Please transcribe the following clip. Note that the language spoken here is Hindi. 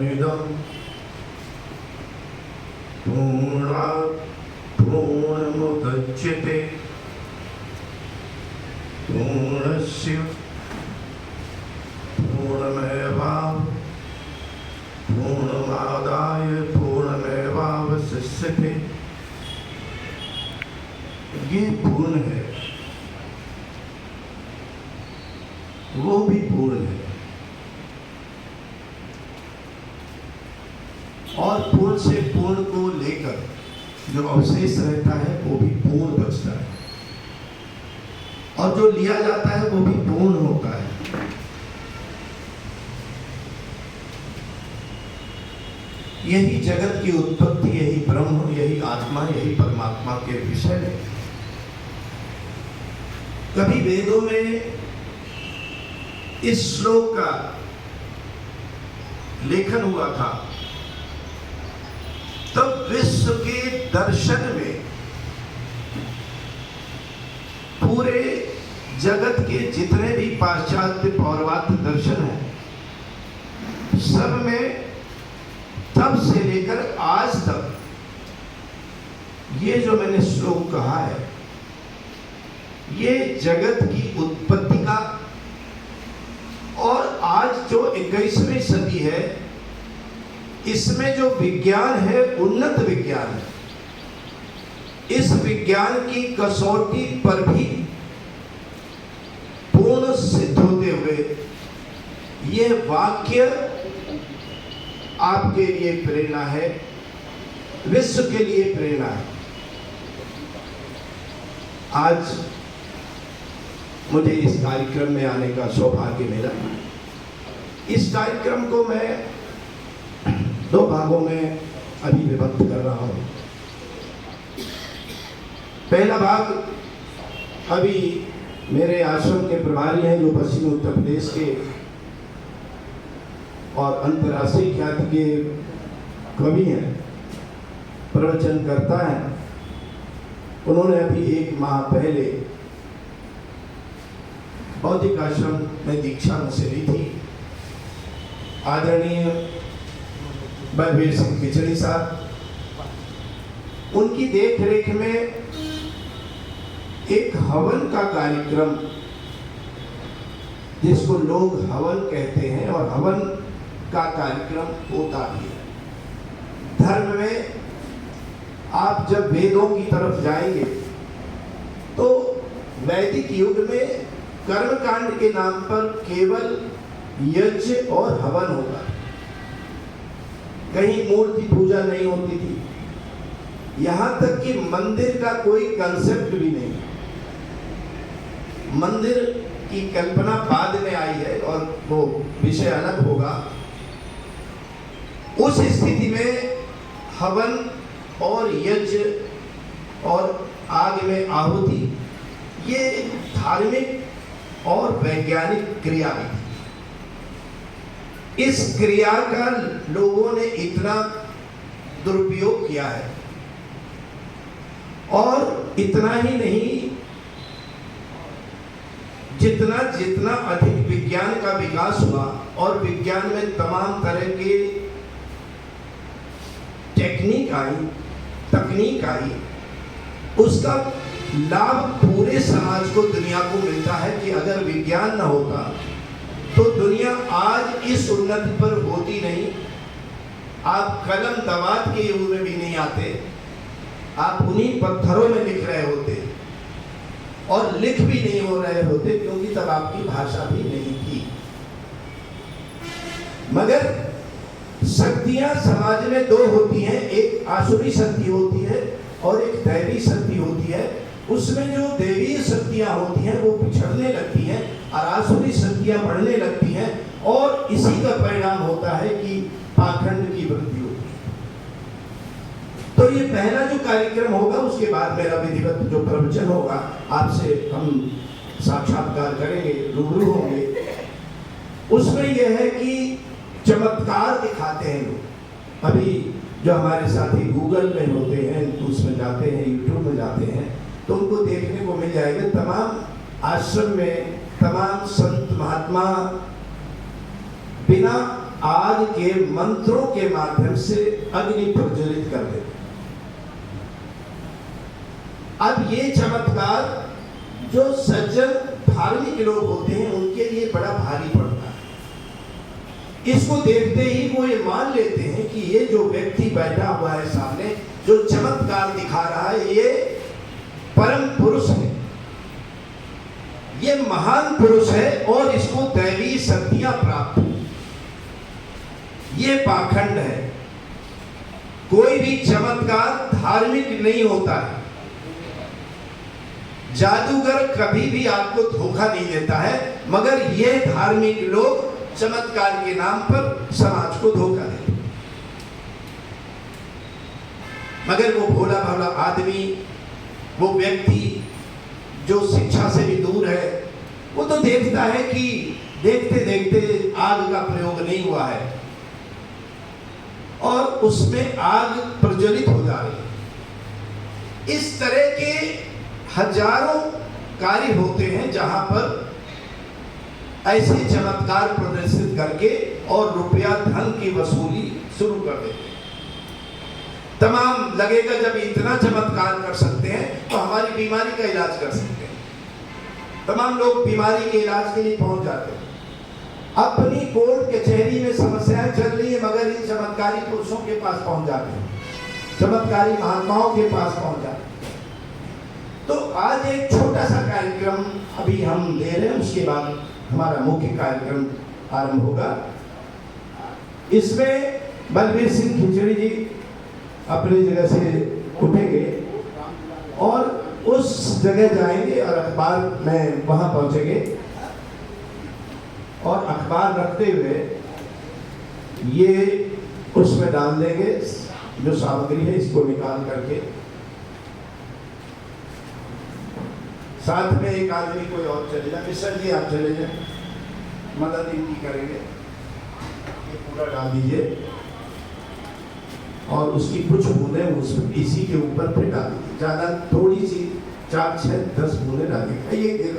पूर्णमिदं पूर्णात् पूर्णमुदच्यते पूर्णस्य पूर्णमेवादाय पूर्णमेवावशिष्यते। ये पूर्ण है, वो भी पूर्ण है, और पूर्ण से पूर्ण को लेकर जो अवशेष रहता है वो भी पूर्ण बचता है, और जो लिया जाता है वो भी पूर्ण होता है। यही जगत की उत्पत्ति, यही ब्रह्म, यही आत्मा, यही परमात्मा के विषय में कभी वेदों में इस श्लोक का लेखन हुआ था, तब विश्व के दर्शन में पूरे जगत के जितने भी पाश्चात्य पौर्वात्य दर्शन हैं, सब में तब से लेकर आज तक ये जो मैंने श्लोक कहा है, ये जगत की उत्पत्ति का, और आज जो 21वीं सदी है इसमें जो विज्ञान है, उन्नत विज्ञान है, इस विज्ञान की कसौटी पर भी पूर्ण सिद्ध होते हुए यह वाक्य आपके लिए प्रेरणा है, विश्व के लिए प्रेरणा है। आज मुझे इस कार्यक्रम में आने का सौभाग्य मिला। इस कार्यक्रम को मैं 2 भागों में अभी विभक्त कर रहा हूं। पहला भाग अभी मेरे आश्रम के प्रभारी हैं, जो पश्चिमी उत्तर प्रदेश के और अंतर्राष्ट्रीय ख्याति के कवि हैं, प्रवचन करता है। उन्होंने अभी 1 माह पहले बौद्धिक आश्रम में दीक्षा मुझसे ली थी। आदरणीय बलबीर सिंह खिचड़ी साहब, उनकी देख रेख में एक हवन का कार्यक्रम, जिसको लोग हवन कहते हैं, और हवन का कार्यक्रम होता भी है। धर्म में आप जब वेदों की तरफ जाएंगे तो वैदिक युग में कर्मकांड के नाम पर केवल यज्ञ और हवन होगा, कहीं मूर्ति पूजा नहीं होती थी, यहां तक कि मंदिर का कोई कंसेप्ट भी नहीं। मंदिर की कल्पना बाद में आई है और वो विषय अलग होगा। उस स्थिति में हवन और यज्ञ और आग में आहुति, ये धार्मिक और वैज्ञानिक क्रिया भी थी। इस क्रिया का लोगों ने इतना दुरुपयोग किया है, और इतना ही नहीं, जितना जितना अधिक विज्ञान का विकास हुआ और विज्ञान में तमाम तरह के तकनीक आई, उसका लाभ पूरे समाज को, दुनिया को मिलता है कि अगर विज्ञान न होता तो दुनिया आज इस उन्नति पर होती नहीं। आप कलम दवात के युग में भी नहीं आते, आप उन्हीं पत्थरों में लिख रहे होते, और लिख भी नहीं हो रहे होते, क्योंकि तब आपकी भाषा भी नहीं थी। मगर शक्तियां समाज में 2 होती हैं, एक आसुरी शक्ति होती है और एक दैवी शक्ति होती है। उसमें जो देवी शक्तियां होती हैं वो पिछड़ने लगती हैं और आसुरी शक्तियां बढ़ने लगती हैं, और इसी का परिणाम होता है कि पाखंड की वृद्धि होती है। तो ये पहला जो कार्यक्रम होगा, उसके बाद मेरा विधिवत जो प्रवचन होगा, आपसे हम साक्षात्कार करेंगे, रूबरू होंगे। उसमें यह है कि चमत्कार दिखाते हैं लोग। अभी जो हमारे साथी गूगल में होते हैं, तो उसमें जाते हैं, यूट्यूब में जाते हैं, तो उनको देखने को मिल जाएगा। तमाम आश्रम में तमाम संत महात्मा बिना आग के मंत्रों के माध्यम से अग्नि प्रज्वलित कर देते। अब ये चमत्कार जो सज्जन धार्मिक लोग होते हैं उनके लिए बड़ा भारी पड़ता है। इसको देखते ही वो ये मान लेते हैं कि ये जो व्यक्ति बैठा हुआ है सामने, जो चमत्कार दिखा रहा है, ये परम पुरुष है, ये महान पुरुष है और इसको दैवी शक्तियां प्राप्त है। ये पाखंड है। कोई भी चमत्कार धार्मिक नहीं होता है। जादूगर कभी भी आपको धोखा नहीं देता है, मगर ये धार्मिक लोग चमत्कार के नाम पर समाज को धोखा देते। मगर वो भोला भाला आदमी, वो व्यक्ति जो शिक्षा से भी दूर है, वो तो देखता है कि देखते देखते आग का प्रयोग नहीं हुआ है और उसमें आग प्रज्वलित हो जा रही है। इस तरह के हजारों कार्य होते हैं जहां पर ऐसे चमत्कार प्रदर्शित करके और रुपया धन की वसूली शुरू कर देते हैं। तमाम लगेगा जब इतना चमत्कार कर सकते हैं तो हमारी बीमारी का इलाज कर सकते हैं। तमाम लोग बीमारी के इलाज के लिए पहुंच जाते हैं। अपनी कोर्ट कचहरी में समस्याएं चल रही है, मगर इन चमत्कारी पुरुषों के पास पहुंच जाते हैं, चमत्कारी महात्माओं के पास पहुंच जाते हैं। तो आज एक छोटा सा कार्यक्रम अभी हम दे रहे हैं, उसके बाद हमारा मुख्य कार्यक्रम आरंभ होगा। इसमें बलबीर सिंह खिचड़ी जी अपनी जगह से उठेंगे और उस जगह जाएंगे और अखबार में वहां पहुंचेंगे और अखबार रखते हुए ये उसमें डाल देंगे जो सामग्री है, इसको निकाल करके। साथ में एक आदमी कोई और चले जाए, मिश्रा जी आप चले जाए, मदद इनकी करेंगे। ये पूरा डाल दीजिए और उसकी कुछ बूंदें उसमें इसी के ऊपर फिर डाल दीजिए। ज़्यादा थोड़ी सी 4, 6, 10 बूंदें डालिए। ये